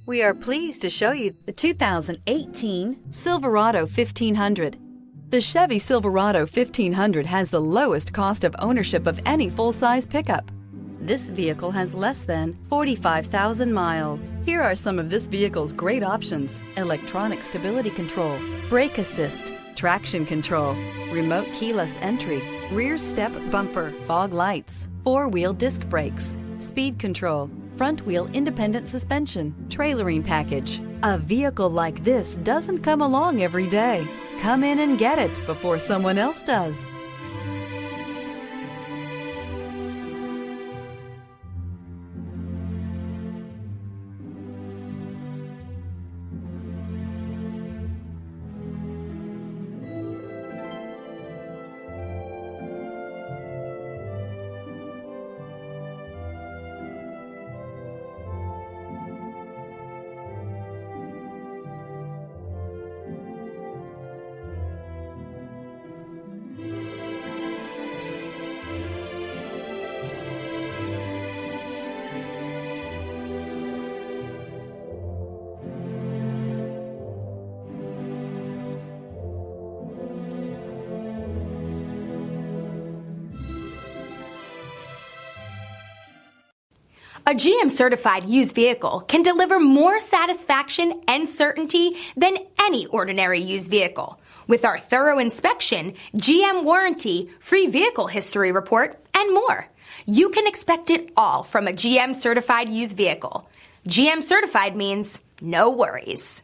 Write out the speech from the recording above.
We are pleased to show you the 2018 Silverado 1500. The Chevy Silverado 1500 has the lowest cost of ownership of any full-size pickup. This vehicle has less than 45,000 miles. Here are some of this vehicle's great options: electronic stability control, brake assist, traction control, remote keyless entry, rear step bumper, fog lights, four-wheel disc brakes, speed control, front wheel independent suspension, trailering package. A vehicle like this doesn't come along every day. Come in and get it before someone else does. A GM-certified used vehicle can deliver more satisfaction and certainty than any ordinary used vehicle. With our thorough inspection, GM warranty, free vehicle history report, and more. You can expect it all from a GM-certified used vehicle. GM-certified means no worries.